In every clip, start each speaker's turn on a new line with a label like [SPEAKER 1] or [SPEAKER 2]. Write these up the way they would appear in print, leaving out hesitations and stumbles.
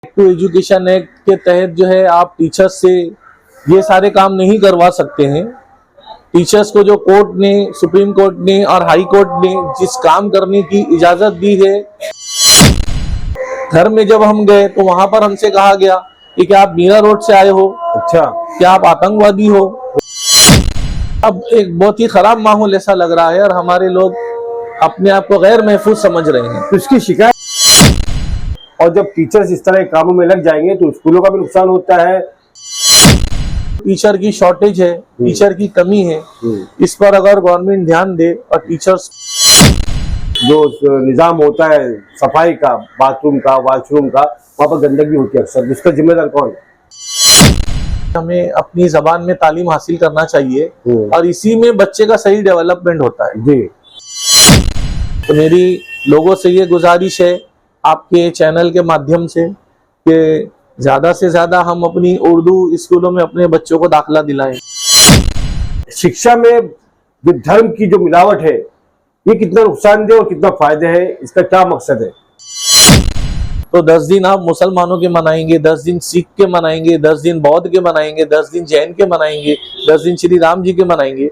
[SPEAKER 1] To education act के तहत जो है आप टीचर्स से ये सारे काम नहीं करवा सकते हैं। टीचर्स को जो कोर्ट ने, सुप्रीम कोर्ट ने और हाई कोर्ट ने जिस काम करने की इजाजत दी है, घर में जब हम गए तो वहां पर हमसे कहा गया कि क्या आप मीरा रोड से आए हो,
[SPEAKER 2] अच्छा,
[SPEAKER 1] क्या आप आतंकवादी हो। अब एक बहुत ही खराब माहौल ऐसा लग रहा है और हमारे लोग अपने आप को गैर महफूज समझ रहे हैं।
[SPEAKER 2] तो इसकी शिकायत, और जब टीचर्स इस तरह के कामों में लग जाएंगे तो स्कूलों का भी नुकसान होता है।
[SPEAKER 1] टीचर की शॉर्टेज है, टीचर की कमी है, इस पर अगर गवर्नमेंट ध्यान दे और टीचर्स
[SPEAKER 2] जो निजाम होता है सफाई का, बाथरूम का, वॉशरूम का, वहाँ पर गंदगी होती है अक्सर, जिसका जिम्मेदार कौन है?
[SPEAKER 1] हमें अपनी जबान में तालीम हासिल करना चाहिए और इसी में बच्चे का सही डेवलपमेंट होता है
[SPEAKER 2] जी।
[SPEAKER 1] तो मेरी लोगों से ये गुजारिश है आपके चैनल के माध्यम से कि ज्यादा से ज्यादा हम अपनी उर्दू स्कूलों में अपने बच्चों को दाखिला दिलाएं।
[SPEAKER 2] शिक्षा में जो धर्म की जो मिलावट है, ये कितना नुकसानदेह और कितना फायदे है, इसका क्या मकसद है?
[SPEAKER 1] तो 10 दिन आप मुसलमानों के मनाएंगे, 10 दिन सिख के मनाएंगे, 10 दिन बौद्ध के मनाएंगे, 10 दिन जैन के मनाएंगे, 10 दिन श्री राम जी के मनाएंगे।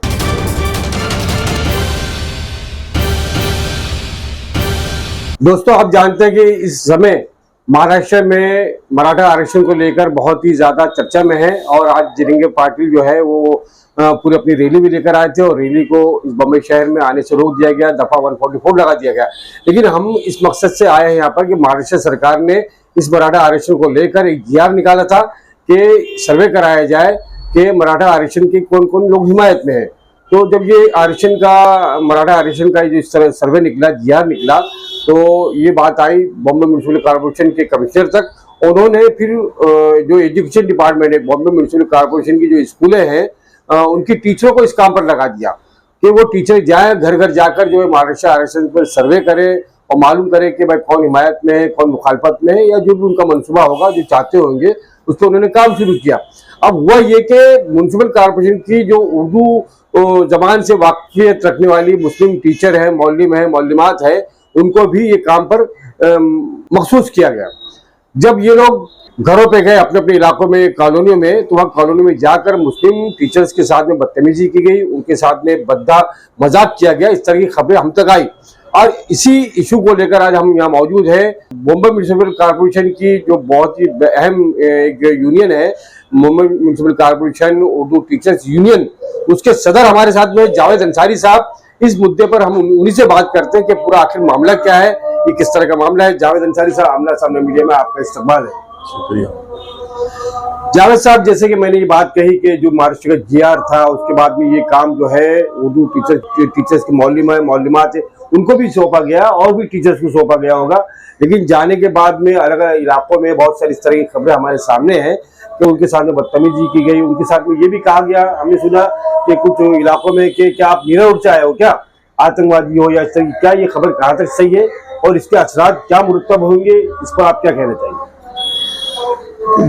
[SPEAKER 2] दोस्तों, आप जानते हैं कि इस समय महाराष्ट्र में मराठा आरक्षण को लेकर बहुत ही ज्यादा चर्चा में है और आज जिरंगे पाटिल जो है वो पूरी अपनी रैली भी लेकर आए थे और रैली को इस बम्बई शहर में आने से रोक दिया गया, दफा 144 लगा दिया गया। लेकिन हम इस मकसद से आए हैं यहाँ पर कि महाराष्ट्र सरकार ने इस मराठा आरक्षण को लेकर एक जीआर निकाला था कि सर्वे कराया जाए कि मराठा आरक्षण के कौन कौन लोग हिमायत में है। तो जब ये आरक्षण का, मराठा आरक्षण का जो सर्वे निकला, जीआर निकला, तो ये बात आई बॉम्बे म्युनिसिपल कॉर्पोरेशन के कमिश्नर तक। उन्होंने फिर जो एजुकेशन डिपार्टमेंट है, बॉम्बे म्युनिसिपल कॉर्पोरेशन की जो स्कूलें हैं, उनकी टीचरों को इस काम पर लगा दिया कि वो टीचर जाए घर घर जाकर जो है महाराष्ट्र आरक्षण पर सर्वे करे और मालूम करे कि भाई कौन हिमायत में है, कौन मुखालफत में है, या जो भी उनका मंसूबा होगा, जो चाहते होंगे, उस पर उन्होंने काम शुरू किया। अब हुआ ये कि म्युनिसिपल कॉर्पोरेशन की जो उर्दू जबान से वाकियत रखने वाली मुस्लिम टीचर है, मौलम है, मौलमात है, उनको भी ये काम पर मखसूस किया गया। जब ये लोग घरों पे गए अपने अपने इलाकों में, कॉलोनियों में, तो वहाँ कॉलोनी में जाकर मुस्लिम टीचर्स के साथ में बदतमीजी की गई, उनके साथ में बद्दा मजाक किया गया। इस तरह की खबरें हम तक आई और इसी इशू को लेकर आज हम यहाँ मौजूद हैं। बॉम्बे म्युनिसिपल कॉर्पोरेशन की जो बहुत ही अहम एक यूनियन है, Mumbai municipal corporation Urdu teachers union, उसके सदर हमारे साथ में जावेद अंसारी साहब। इस मुद्दे पर हम उन्हीं से बात करते हैं कि पूरा आखिर मामला क्या है, ये किस तरह का मामला है। जावेद अंसारी साहब, आमना सामने मीडिया में आपका इस्तकबाल है।
[SPEAKER 1] शुक्रिया।
[SPEAKER 2] जावेद साहब, जैसे कि मैंने ये बात कही कि जो महाराष्ट्र का जीआर था, उसके बाद में ये काम जो है उर्दू टीचर्स के मौलम है, मौलमात है, उनको भी सौंपा गया और भी टीचर्स को सौंपा गया होगा। लेकिन जाने के बाद में अलग अलग इलाकों में बहुत सारी इस तरह की खबरें हमारे सामने हैं कि उनके साथ में बदतमीजी की गई। उनके साथ में ये भी कहा गया, हमने सुना कि कुछ इलाकों में कि क्या आप मीरा रोड से आए हो, क्या आतंकवादी हो, या इस तरह की, क्या ये खबर कहाँ तक सही है और इसके असरात क्या मुरतब होंगे, इस पर आप क्या कहना चाहिए?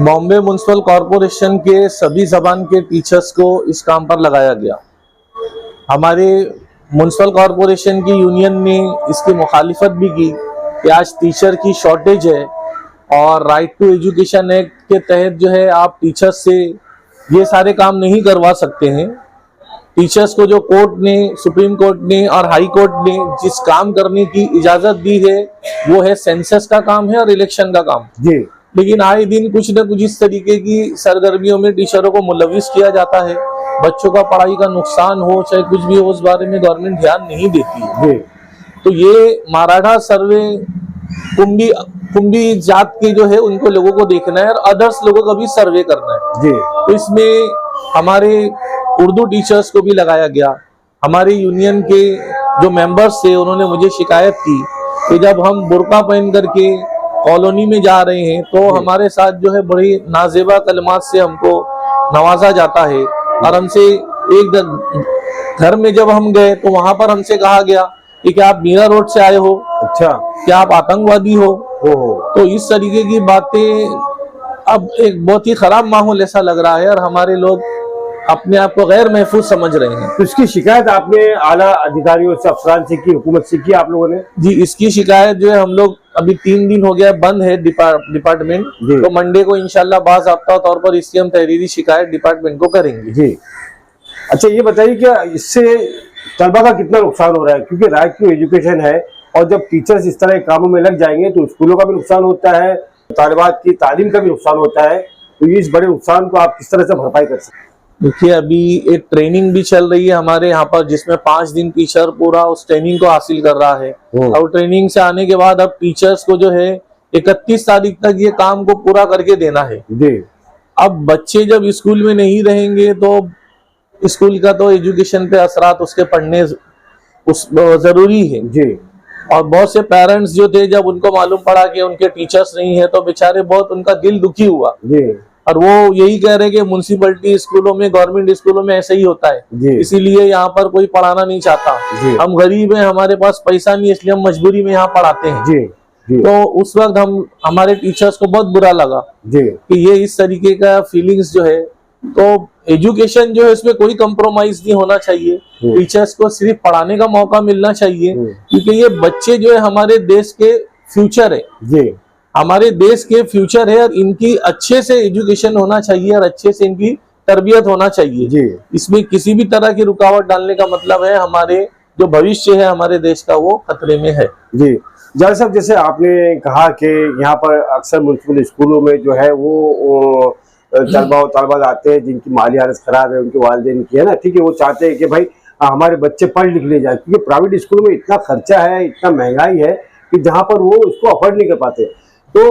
[SPEAKER 1] बॉम्बे म्युनिसिपल कॉर्पोरेशन के सभी जबान के टीचर्स को इस काम पर लगाया गया। हमारे म्युनिसिपल कॉर्पोरेशन की यूनियन ने इसकी मुखालिफत भी की कि आज टीचर की शॉर्टेज है और राइट टू एजुकेशन एक्ट के तहत जो है आप टीचर्स से ये सारे काम नहीं करवा सकते हैं। टीचर्स को जो कोर्ट ने, सुप्रीम कोर्ट ने और हाई कोर्ट ने जिस काम करने की इजाजत दी है, वो है सेंसस का काम है और इलेक्शन का काम
[SPEAKER 2] जी।
[SPEAKER 1] लेकिन आए दिन कुछ न कुछ इस तरीके की सरगर्मियों में टीचरों को मुलविस किया जाता है। बच्चों का पढ़ाई का नुकसान हो, चाहे कुछ भी हो, उस बारे में गवर्नमेंट ध्यान नहीं देती है। तो ये मराठा सर्वे कुंभी जात के जो है उनको लोगों को देखना है और अदर्स लोगों का भी सर्वे करना है
[SPEAKER 2] जी।
[SPEAKER 1] तो इसमें हमारे उर्दू टीचर्स को भी लगाया गया। हमारे यूनियन के जो मेंबर्स थे, उन्होंने मुझे शिकायत की कि जब हम बुर्का पहन करके कॉलोनी में जा रहे हैं तो हमारे साथ जो है बड़ी नाजेबा कलमात से हमको नवाजा जाता है और हमसे एक घर में जब हम गए तो वहां पर हमसे कहा गया कि क्या आप मीरा रोड से आए हो,
[SPEAKER 2] अच्छा,
[SPEAKER 1] क्या आप आतंकवादी हो। तो इस तरीके की बातें, अब एक बहुत ही खराब माहौल ऐसा लग रहा है और हमारे लोग अपने आप को गैर महफूज समझ रहे हैं।
[SPEAKER 2] तो इसकी शिकायत आपने आला अधिकारियों से, अफसरान से की, हुकूमत से की आप लोगों ने?
[SPEAKER 1] जी, इसकी शिकायत जो है हम लोग अभी 3 दिन हो गया बंद है डिपार्टमेंट,
[SPEAKER 2] जी।
[SPEAKER 1] तो मंडे को इंशाल्लाह बाज़ाब्ता तौर पर इसकी हम तहरीरी शिकायत डिपार्टमेंट को करेंगे।
[SPEAKER 2] जी। अच्छा, ये बताइए क्या इससे तलबा का कितना नुकसान हो रहा है, क्योंकि राइट टू एजुकेशन है और जब टीचर्स इस तरह के कामों में लग जाएंगे तो स्कूलों का भी नुकसान होता है, तालिबात की तालीम का भी नुकसान होता है, तो इस बड़े नुकसान को आप किस तरह से भरपाई कर सकते हैं?
[SPEAKER 1] देखिए, अभी एक ट्रेनिंग भी चल रही है हमारे यहाँ पर, जिसमें 5 दिन टीचर पूरा उस ट्रेनिंग को हासिल कर रहा है। और ट्रेनिंग से आने के बाद अब टीचर्स को जो है 31 तारीख तक ये काम को पूरा करके देना है
[SPEAKER 2] जी।
[SPEAKER 1] अब बच्चे जब स्कूल में नहीं रहेंगे तो स्कूल का तो एजुकेशन पे असरात उसके पढ़ने उस जरूरी है
[SPEAKER 2] जी।
[SPEAKER 1] और बहुत से पेरेंट्स जो थे, जब उनको मालूम पड़ा कि उनके टीचर्स नहीं है तो बेचारे बहुत उनका दिल दुखी हुआ।
[SPEAKER 2] जी।
[SPEAKER 1] और वो यही कह रहे कि म्युनिसिपैलिटी स्कूलों में, गवर्नमेंट स्कूलों में ऐसा ही होता है, इसीलिए यहाँ पर कोई पढ़ाना नहीं चाहता। हम गरीब हैं, हमारे पास पैसा नहीं है, इसलिए हम मजबूरी में यहाँ पढ़ाते हैं।
[SPEAKER 2] जी। जी।
[SPEAKER 1] तो उस वक्त हमारे टीचर्स को बहुत बुरा लगा
[SPEAKER 2] जी।
[SPEAKER 1] कि ये इस तरीके का फीलिंग्स जो है, तो एजुकेशन जो है इसमें कोई कंप्रोमाइज नहीं होना चाहिए। टीचर्स को सिर्फ पढ़ाने का मौका मिलना चाहिए, क्योंकि ये बच्चे जो है हमारे देश के फ्यूचर है।
[SPEAKER 2] जी।
[SPEAKER 1] हमारे देश के फ्यूचर है और इनकी अच्छे से एजुकेशन होना चाहिए और अच्छे से इनकी तरबियत होना चाहिए।
[SPEAKER 2] जी।
[SPEAKER 1] इसमें किसी भी तरह की रुकावट डालने का मतलब है हमारे जो भविष्य है हमारे देश का वो खतरे में है।
[SPEAKER 2] जी। जावेद साहब, जैसे आपने कहा कि यहाँ पर अक्सर म्युनिसिपल स्कूलों में जो है वो तलबा और तलबात आते हैं जिनकी माली हालत खराब है, उनके वालिदैन की, है ना, ठीक है, वो चाहते हैं कि भाई हमारे बच्चे पढ़ लिख ले जाए, क्योंकि प्राइवेट स्कूलों में इतना खर्चा है, इतना महंगाई है कि जहाँ पर वो उसको अफोर्ड नहीं कर पाते। तो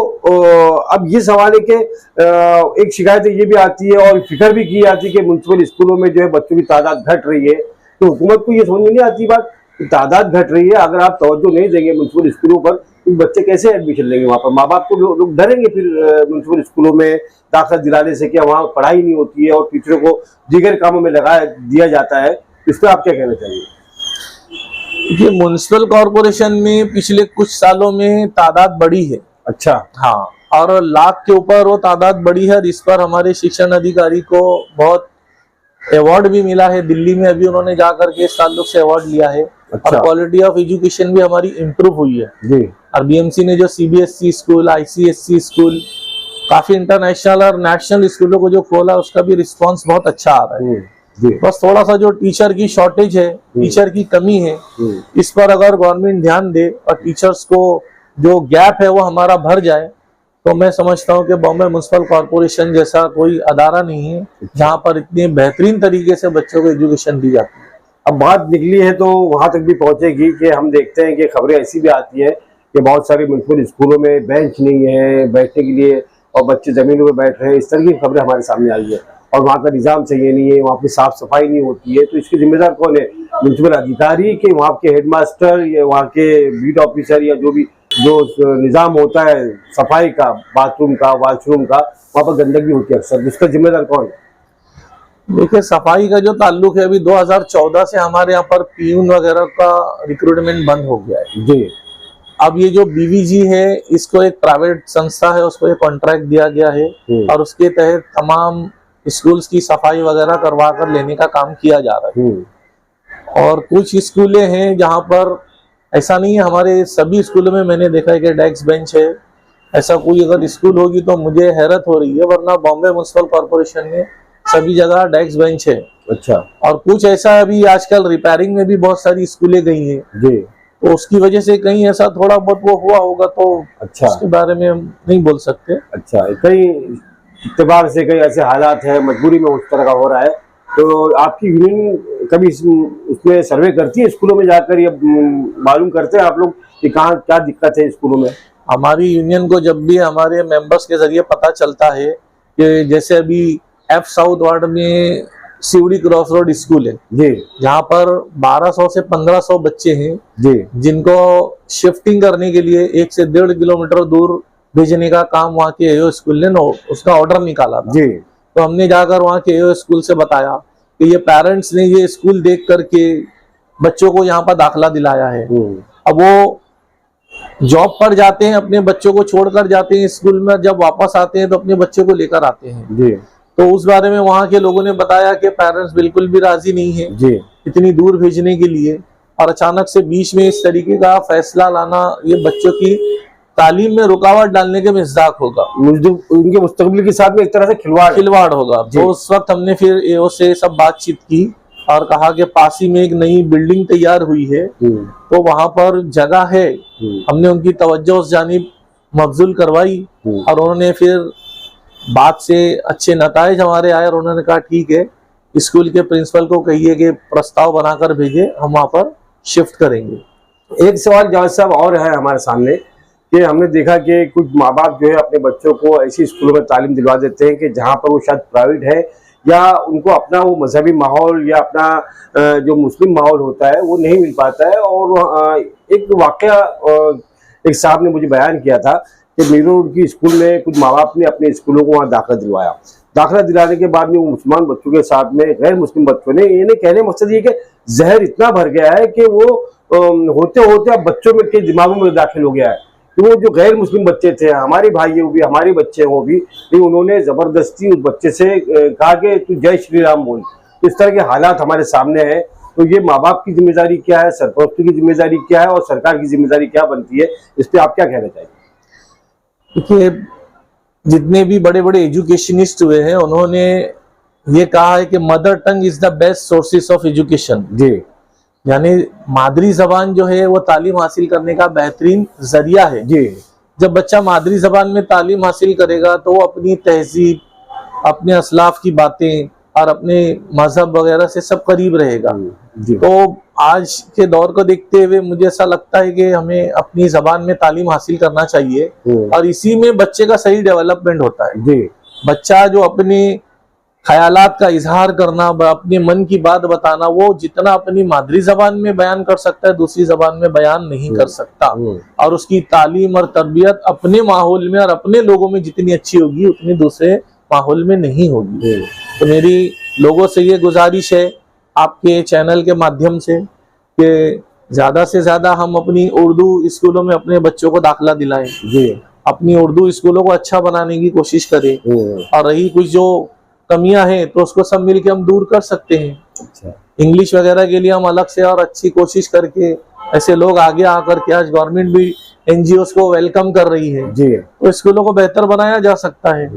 [SPEAKER 2] अब ये सवाल है कि एक शिकायत ये भी आती है और फिक्र भी की जाती है कि म्युनिसिपल स्कूलों में जो है बच्चों की तादाद घट रही है, तो हुकूमत को ये समझ में नहीं आती बात कि तादाद घट रही है, अगर आप तवज्जो नहीं देंगे म्युनिसिपल स्कूलों पर तो बच्चे कैसे एडमिशन लेंगे वहाँ पर? माँ बाप को लोग डरेंगे फिर म्युनिसिपल स्कूलों में दाखिला दिलाने से कि वहाँ पढ़ाई नहीं होती है और टीचरों को दीगर कामों में लगा दिया जाता है। इस पर आप क्या कहना चाहिए?
[SPEAKER 1] ये म्युनिसिपल कॉरपोरेशन में पिछले कुछ सालों में तादाद बढ़ी है।
[SPEAKER 2] अच्छा।
[SPEAKER 1] हाँ, और लाख के ऊपर वो तादाद बढ़ी है। इस पर हमारे शिक्षण अधिकारी को बहुत अवार्ड भी मिला है। दिल्ली में अभी उन्होंने जाकर के इस ताल्लुक से अवार्ड लिया है।
[SPEAKER 2] अच्छा।
[SPEAKER 1] और क्वालिटी ऑफ एजुकेशन भी हमारी इम्प्रूव हुई है।
[SPEAKER 2] जी।
[SPEAKER 1] और बीएमसी ने जो सीबीएसई स्कूल, आईसीएसई स्कूल, काफी इंटरनेशनल और नेशनल स्कूलों को जो खोला, उसका भी रिस्पांस बहुत अच्छा आ रहा है।
[SPEAKER 2] जी।
[SPEAKER 1] बस थोड़ा सा जो टीचर की शॉर्टेज है, टीचर की कमी है, इस पर अगर गवर्नमेंट ध्यान दे और टीचर्स को जो गैप है वो हमारा भर जाए, तो मैं समझता हूँ कि बॉम्बे म्युनिसिपल कॉरपोरेशन जैसा कोई अदारा नहीं है जहाँ पर इतने बेहतरीन तरीके से बच्चों को एजुकेशन दी जाती है।
[SPEAKER 2] अब बात निकली है तो वहां तक भी पहुंचेगी कि हम देखते हैं कि खबरें ऐसी भी आती है कि बहुत सारे म्युनिसिपल स्कूलों में बेंच नहीं है बैठने के लिए और बच्चे जमीनों में बैठ रहे हैं, इस तरह की खबरें हमारे सामने आई है। और वहाँ का निज़ाम सही नहीं है, वहाँ की साफ सफाई नहीं होती है, तो इसके जिम्मेदार कौन है? म्युनिसिपल अधिकारी के, वहाँ के हेडमास्टर या वहाँ के बीट ऑफिसर या जो भी जो निज़ाम होता है सफाई का, बाथरूम का, वॉशरूम का, वहाँ पर गंदगी होती है अक्सर, इसका जिम्मेदार कौन है?
[SPEAKER 1] देखिए, सफाई का जो ताल्लुक है, अभी 2014 से हमारे यहाँ पर पीयून वगैरह का रिक्रूटमेंट बंद हो गया है।
[SPEAKER 2] जी।
[SPEAKER 1] अब ये जो बीवीजी है, इसको एक प्राइवेट संस्था है, उसको एक कॉन्ट्रैक्ट दिया गया है और उसके तहत तमाम स्कूल्स की सफाई वगैरह करवा कर लेने का काम किया जा रहा है। और कुछ स्कूलें हैं जहाँ पर ऐसा नहीं है, हमारे सभी स्कूलों में मैंने देखा है कि डेस्क बेंच है। ऐसा कोई अगर स्कूल होगी तो मुझे हैरत हो रही है, वरना बॉम्बे म्युनिसिपल कॉरपोरेशन में सभी जगह डेस्क बेंच है।
[SPEAKER 2] अच्छा।
[SPEAKER 1] और कुछ ऐसा अभी आजकल रिपेयरिंग में भी बहुत सारी स्कूलें गई हैं,
[SPEAKER 2] जी,
[SPEAKER 1] तो उसकी वजह से कहीं ऐसा थोड़ा बहुत वो हुआ होगा, तो
[SPEAKER 2] अच्छा,
[SPEAKER 1] उसके बारे में हम नहीं बोल सकते।
[SPEAKER 2] अच्छा, कई इत्तेबार से कई ऐसे हालात है, मजबूरी में उस तरह का हो रहा है, तो आपकी यूनियन कभी उसमें सर्वे करती है स्कूलों में जाकर, या मालूम करते हैं आप लोग कि कहाँ क्या दिक्कत है स्कूलों में?
[SPEAKER 1] हमारी यूनियन को जब भी हमारे मेंबर्स के जरिए पता चलता है कि जैसे अभी एफ साउथ वार्ड में सीवड़ी क्रॉस रोड स्कूल है
[SPEAKER 2] जी,
[SPEAKER 1] जहाँ पर 1200 से 1500 बच्चे हैं
[SPEAKER 2] जी,
[SPEAKER 1] जिनको शिफ्टिंग करने के लिए 1 से 1.5 किलोमीटर दूर भेजने का काम वहाँ के एओ स्कूल ने उसका ऑर्डर निकाला था।
[SPEAKER 2] जी।
[SPEAKER 1] तो हमने जाकर वहाँ के एओ स्कूल से बताया कि ये पेरेंट्स ने ये स्कूल देख करके बच्चों को यहाँ पर दाखिला दिलाया है। अब वो जॉब पर जाते हैं, अपने बच्चों को छोड़कर जाते हैं स्कूल में, जब वापस आते हैं तो अपने बच्चों को लेकर आते हैं
[SPEAKER 2] जी।
[SPEAKER 1] तो उस बारे में वहाँ के लोगों ने बताया कि पेरेंट्स बिल्कुल भी राजी नहीं है
[SPEAKER 2] जी,
[SPEAKER 1] इतनी दूर भेजने के लिए, और अचानक से बीच में इस तरीके का फैसला लाना ये बच्चों की तालीम में रुकावट डालने के मिज़ाक होगा,
[SPEAKER 2] उनके मुस्तकबिल के साथ में एक तरह से खिलवाड़
[SPEAKER 1] होगा। तो उस वक्त हमने फिर एओ से सब बातचीत की और कहा कि पास ही में एक नई बिल्डिंग तैयार हुई है, तो वहां पर जगह है। हमने उनकी तवज्जो उस जानिब मबजूल करवाई और उन्होंने फिर बात से अच्छे नताइज हमारे आए और उन्होंने कहा ठीक है, स्कूल के प्रिंसिपल को कहिए कि प्रस्ताव बनाकर भेजे, हम वहां पर शिफ्ट करेंगे।
[SPEAKER 2] एक सवाल जवाब साहब और है हमारे सामने कि हमने देखा कि कुछ माँ बाप जो है अपने बच्चों को ऐसी स्कूलों में तालीम दिलवा देते हैं कि जहाँ पर वो शायद प्राइवेट है या उनको अपना वो मजहबी माहौल या अपना जो मुस्लिम माहौल होता है वो नहीं मिल पाता है। और एक वाकया एक साहब ने मुझे बयान किया था कि मीर रोड की स्कूल में कुछ माँ बाप ने अपने स्कूलों को वहाँ दाखिला दिलवाया। दाखिला दिलाने के बाद में वो मुसलमान बच्चों के साथ में गैर मुस्लिम बच्चों ने, इन्हें कहने मकसद ये कि जहर इतना भर गया है कि वो होते होते अब बच्चों में के दिमागों में दाखिल हो गया है कि वो जो गैर मुस्लिम बच्चे थे, हमारे भाई है वो भी, हमारे बच्चे हैं वो भी, लेकिन उन्होंने जबरदस्ती उस बच्चे से कहा कि तू जय श्री राम बोल। तो इस तरह के हालात हमारे सामने हैं। तो ये माँ बाप की जिम्मेदारी क्या है, सरपरस्ती की जिम्मेदारी क्या है और सरकार की जिम्मेदारी क्या बनती है, इस पर आप क्या कहना चाहिए?
[SPEAKER 1] देखिए, जितने भी बड़े बड़े एजुकेशनिस्ट हुए हैं उन्होंने ये कहा है कि mother tongue is the best sources of education.
[SPEAKER 2] जी,
[SPEAKER 1] यानी मादरी जबान जो है वो तालीम हासिल करने का बेहतरीन जरिया है।
[SPEAKER 2] जी, जब
[SPEAKER 1] बच्चा मादरी जबान में तालीम हासिल करेगा तो वो अपनी तहजीब, अपने असलाफ की बातें और अपने मजहब वगैरह से सब करीब रहेगा। तो आज के दौर को देखते हुए मुझे ऐसा लगता है कि हमें अपनी जबान में तालीम हासिल करना चाहिए और इसी में बच्चे का सही डेवलपमेंट होता है।
[SPEAKER 2] जी,
[SPEAKER 1] बच्चा जो अपने ख्यालात का इजहार करना, अपने मन की बात बताना, वो जितना अपनी मादरी जबान में बयान कर सकता है दूसरी जबान में बयान नहीं कर सकता। और उसकी तालीम और तरबियत अपने माहौल में और अपने लोगों में जितनी अच्छी होगी उतनी दूसरे माहौल में नहीं होगी। तो मेरी लोगों से ये गुजारिश है आपके चैनल के माध्यम से कि ज्यादा से ज्यादा हम अपनी उर्दू स्कूलों में अपने बच्चों को दाखिला दिलाएं, अपनी उर्दू स्कूलों को अच्छा बनाने की कोशिश करें और रही कुछ जो कमियां हैं तो उसको सब मिलके हम दूर कर सकते हैं।
[SPEAKER 2] अच्छा,
[SPEAKER 1] इंग्लिश वगैरह के लिए हम अलग से और अच्छी कोशिश करके ऐसे लोग आगे आकर के, आज गवर्नमेंट भी एनजीओस को वेलकम कर रही है, तो स्कूलों को बेहतर बनाया जा सकता है।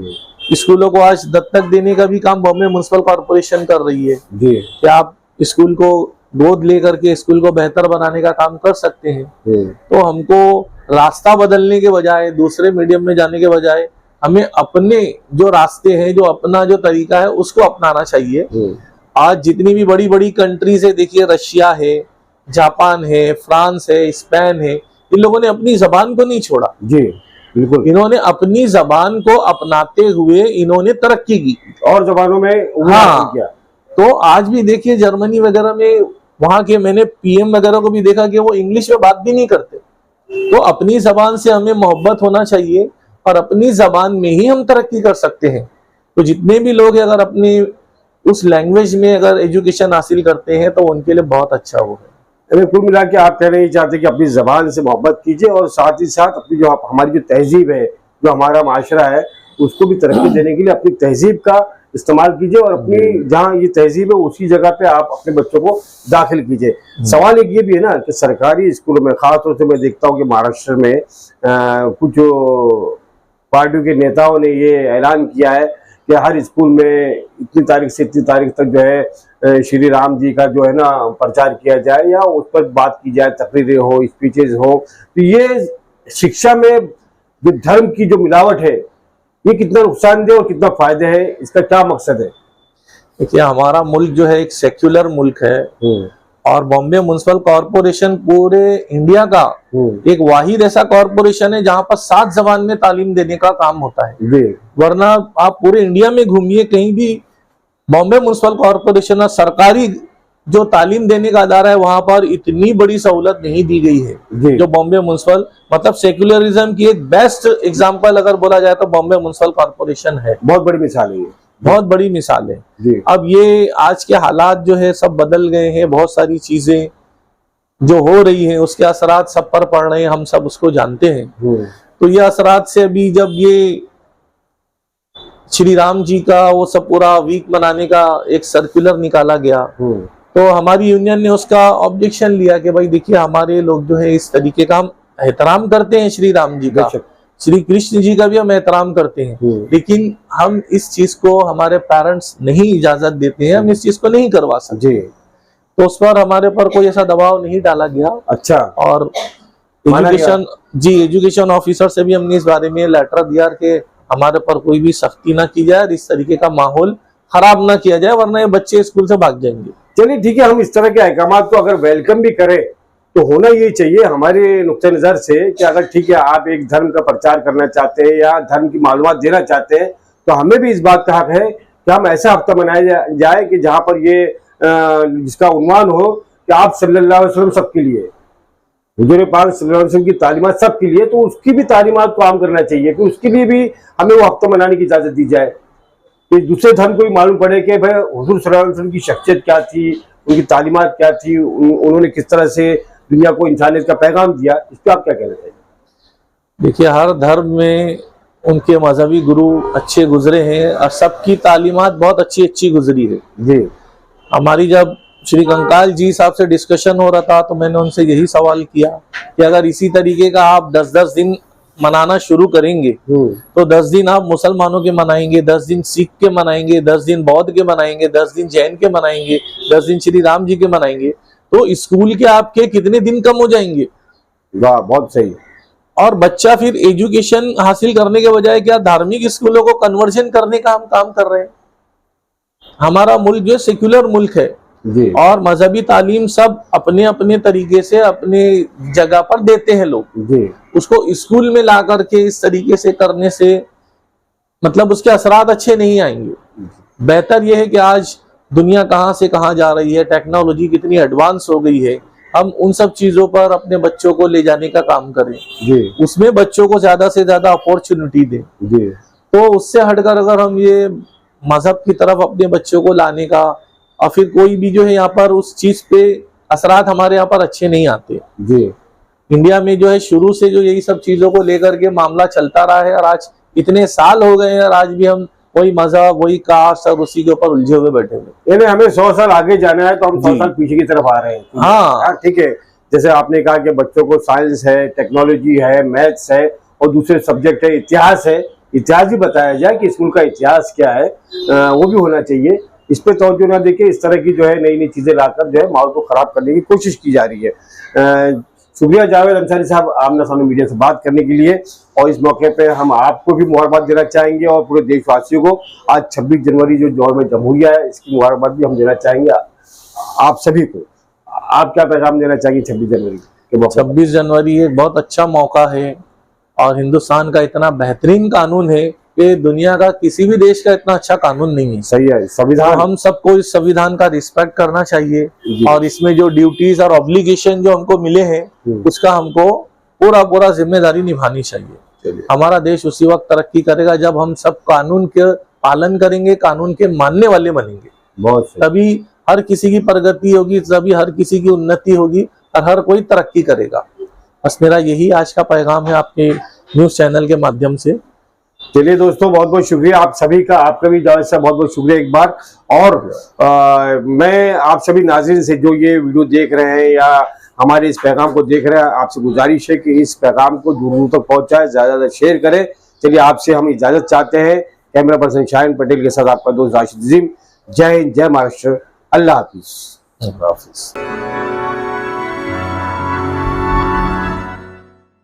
[SPEAKER 1] स्कूलों को आज दत्तक देने का भी काम बॉम्बे म्युनिसिपल कॉर्पोरेशन कर रही है कि आप स्कूल को गोद लेकर के स्कूल को बेहतर बनाने का काम कर सकते हैं। तो हमको रास्ता बदलने के बजाय, दूसरे मीडियम में जाने के बजाय हमें अपने जो रास्ते हैं, जो अपना जो तरीका है उसको अपनाना चाहिए। आज जितनी भी बड़ी बड़ी कंट्रीज है, देखिए रशिया है, जापान है, फ्रांस है, स्पेन है, इन लोगों ने अपनी जबान को नहीं छोड़ा।
[SPEAKER 2] जी बिल्कुल,
[SPEAKER 1] इन्होंने अपनी जबान को अपनाते हुए इन्होंने तरक्की की और
[SPEAKER 2] जबानों में
[SPEAKER 1] किया। तो आज भी देखिए जर्मनी वगैरह में, वहां के मैंने पीएम वगैरह को भी देखा कि वो इंग्लिश में बात भी नहीं करते। तो अपनी जबान से हमें मोहब्बत होना चाहिए और अपनी जबान में ही हम तरक्की कर सकते हैं। तो जितने भी लोग अगर अपनी उस लैंग्वेज में अगर एजुकेशन हासिल करते हैं तो उनके लिए बहुत अच्छा वो है।
[SPEAKER 2] कुल मिला के आप कहना ही चाहते कि अपनी जबान से मोहब्बत कीजिए और साथ ही साथ अपनी जो हमारी जो तहजीब है, जो हमारा माशरा है, उसको भी तरक्की देने के लिए अपनी तहजीब का इस्तेमाल कीजिए और अपनी जहाँ ये तहजीब है उसी जगह पे आप अपने बच्चों को दाखिल कीजिए। सवाल एक ये भी है ना कि सरकारी स्कूलों में खासतौर से मैं देखता हूँ कि महाराष्ट्र में कुछ जो पार्टियों के नेताओं ने ये ऐलान किया है कि हर स्कूल में इतनी तारीख से इतनी तारीख तक जो है श्री राम जी का जो है ना प्रचार किया जाए या उस पर बात की जाए, तकरीरें हो, स्पीचेज हो। तो ये शिक्षा में जो धर्म की जो मिलावट है ये कितना नुकसानदेह और कितना फायदे है, इसका क्या मकसद है?
[SPEAKER 1] देखिए हमारा मुल्क जो है एक सेक्युलर मुल्क है और बॉम्बे म्युनिसिपल कॉर्पोरेशन पूरे इंडिया का एक वाहिद ऐसा कॉर्पोरेशन है जहां पर 7 जबान में तालीम देने का काम होता है। वरना आप पूरे इंडिया में घूमिए, कहीं भी बॉम्बे म्युनिसिपल कॉर्पोरेशन सरकारी जो तालीम देने का अदारा है वहां पर इतनी बड़ी सहूलत नहीं दी गई है जो बॉम्बे म्युनिसिपल, मतलब सेक्युलरिज्म की एक बेस्ट एग्जांपल अगर बोला जाए तो बॉम्बे म्युनिसिपल कॉर्पोरेशन है।
[SPEAKER 2] बहुत बड़ी मिसाल है ये,
[SPEAKER 1] बहुत बड़ी मिसाल है। अब ये आज के हालात जो है सब बदल गए हैं, बहुत सारी चीजें जो हो रही हैं उसके असरात सब पर पड़ रहे हैं, हम सब उसको जानते हैं। तो ये असरात से अभी जब ये श्री राम जी का वो सब पूरा वीक मनाने का एक सर्कुलर निकाला गया तो हमारी यूनियन ने उसका ऑब्जेक्शन लिया कि भाई देखिए हमारे लोग जो है इस तरीके का हम एहतराम करते हैं श्री राम जी का,
[SPEAKER 2] बेशक।
[SPEAKER 1] श्री कृष्ण जी का भी हम एहतराम करते हैं, लेकिन हम इस चीज को, हमारे पेरेंट्स नहीं इजाजत देते हैं, हम इस चीज को नहीं करवा सकते।
[SPEAKER 2] जी।
[SPEAKER 1] तो उस पर हमारे पर कोई ऐसा दबाव नहीं डाला गया।
[SPEAKER 2] अच्छा।
[SPEAKER 1] और
[SPEAKER 2] माना
[SPEAKER 1] एजुकेशन, जी, एजुकेशन ऑफिसर से भी हमने इस बारे में लेटर दिया कि हमारे पर कोई भी सख्ती ना की जाए और इस तरीके का माहौल खराब ना किया जाए, वरना ये बच्चे स्कूल से भाग जाएंगे।
[SPEAKER 2] चलिए ठीक है, हम इस तरह के अहकाम को अगर वेलकम भी करें तो होना ये चाहिए हमारे नुक्ते नजर से कि अगर ठीक है आप एक धर्म का प्रचार करना चाहते हैं या धर्म की मालूमात देना चाहते हैं, तो हमें भी इस बात का हक है कि हम ऐसा हफ्ता मनाया जाए कि जहां पर ये जिसका उन्वान हो कि आप सल्लल्लाहु अलैहि वसल्लम सबके लिए, हुजूर पाक सल्लल्लाहु अलैहि वसल्लम की तालीमात सबके लिए, तो उसकी भी तालीमात को आम करना चाहिए कि उसके लिए भी हमें वो हफ्ता मनाने की इजाजत दी जाए कि दूसरे धर्म को भी मालूम पड़े कि भाई हुजूर सल्लल्लाहु अलैहि वसल्लम की शख्सियत क्या थी, उनकी तालीमात क्या थी, उन्होंने किस तरह से दुनिया को इंसानियत का पैगाम दिया। इस पर आप क्या कहना चाहिए?
[SPEAKER 1] देखिए, हर धर्म में उनके मजहबी गुरु अच्छे गुजरे हैं और सबकी तालीमात बहुत अच्छी अच्छी गुजरी है।
[SPEAKER 2] जी।
[SPEAKER 1] हमारी जब श्री कंकाल जी साहब से डिस्कशन हो रहा था तो मैंने उनसे यही सवाल किया कि अगर इसी तरीके का आप 10-10 दिन मनाना शुरू करेंगे तो 10 दिन आप मुसलमानों के मनाएंगे, 10 दिन सिख के मनाएंगे, 10 दिन बौद्ध के मनाएंगे, 10 दिन जैन के मनाएंगे, 10 दिन श्री राम जी के मनाएंगे, तो स्कूल के आपके कितने दिन कम हो जाएंगे।
[SPEAKER 2] वाह, बहुत सही।
[SPEAKER 1] और बच्चा फिर एजुकेशन हासिल करने के बजाय क्या धार्मिक स्कूलों को कन्वर्जन करने का हम काम कर रहे हैं। हमारा मुल्क जो सेक्युलर मुल्क है
[SPEAKER 2] जी।
[SPEAKER 1] और मजहबी तालीम सब अपने अपने तरीके से अपने जगह पर देते हैं लोग
[SPEAKER 2] जी।
[SPEAKER 1] उसको स्कूल में ला करके इस तरीके से करने से मतलब उसके असरात अच्छे नहीं आएंगे। बेहतर यह है कि आज दुनिया कहाँ से कहाँ जा रही है, टेक्नोलॉजी कितनी एडवांस हो गई है, हम उन सब चीजों पर अपने बच्चों को ले जाने का काम करें
[SPEAKER 2] जी।
[SPEAKER 1] उसमें बच्चों को ज्यादा से ज्यादा अपॉर्चुनिटी दें।
[SPEAKER 2] जी।
[SPEAKER 1] तो उससे हटकर अगर हम ये मजहब की तरफ अपने बच्चों को लाने का और फिर कोई भी जो है यहाँ पर उस चीज पे असरात हमारे यहाँ पर अच्छे नहीं आते।
[SPEAKER 2] जी।
[SPEAKER 1] इंडिया में जो है शुरू से जो यही सब चीजों को लेकर के मामला चलता रहा है और आज इतने साल हो गए हैं और आज भी हम वही मजहब वही कास्ट और उसी के ऊपर उलझे हुए बैठे हुए।
[SPEAKER 2] यानी हमें 100 साल आगे जाना है तो हम 100 साल पीछे की तरफ आ रहे हैं।
[SPEAKER 1] हाँ,
[SPEAKER 2] ठीक है। जैसे आपने कहा कि बच्चों को साइंस है, टेक्नोलॉजी है, मैथ्स है और दूसरे सब्जेक्ट है, इतिहास है, इतिहास भी बताया जाए कि स्कूल का इतिहास क्या है, वो भी होना चाहिए। इस पे तवज्जो ना देके इस तरह की जो है नई नई चीजें लाकर जो है माहौल को खराब करने की कोशिश की जा रही है। शुक्रिया जावेद अंसारी साहब आमना सामने मीडिया से बात करने के लिए, और इस मौके पे हम आपको भी मुबारकबाद देना चाहेंगे और पूरे देशवासियों को आज 26 जनवरी जो दौर में जमहूरिया है इसकी मुबारकबाद भी हम देना चाहेंगे आप सभी को। आप क्या पैगाम देना चाहेंगे 26 जनवरी के मौके?
[SPEAKER 1] 26 जनवरी एक बहुत अच्छा मौका है और हिंदुस्तान का इतना बेहतरीन कानून है कि दुनिया का किसी भी देश का इतना अच्छा कानून नहीं है।
[SPEAKER 2] सही है। संविधान,
[SPEAKER 1] हम सबको इस संविधान का रिस्पेक्ट करना चाहिए और इसमें जो ड्यूटीज और ऑब्लिगेशन जो हमको मिले हैं उसका हमको पूरा जिम्मेदारी निभानी चाहिए। हमारा देश उसी वक्त तरक्की करेगा जब हम सब कानून के पालन करेंगे, कानून के मानने वाले बनेंगे।
[SPEAKER 2] बहुत
[SPEAKER 1] तभी हर किसी की प्रगति होगी, तभी हर किसी की उन्नति होगी और हर कोई तरक्की करेगा। बस मेरा यही आज का पैगाम है आपके न्यूज चैनल के माध्यम से।
[SPEAKER 2] चलिए दोस्तों, बहुत बहुत शुक्रिया आप सभी का, आपका भी जावेद साहब बहुत बहुत शुक्रिया एक बार। और मैं आप सभी नाज़रीन से जो ये वीडियो देख रहे हैं या हमारे इस पैगाम को देख रहे हैं, आपसे गुजारिश है कि इस पैगाम को दूर दूर तक पहुंचाएं, ज्यादा शेयर करें। चलिए आपसे हम इजाजत चाहते हैं। कैमरा पर्सन शाहिन पटेल के साथ आपका दोस्त राशिद अजीम। जय हिंद, जय महाराष्ट्र, अल्लाह हाफिज।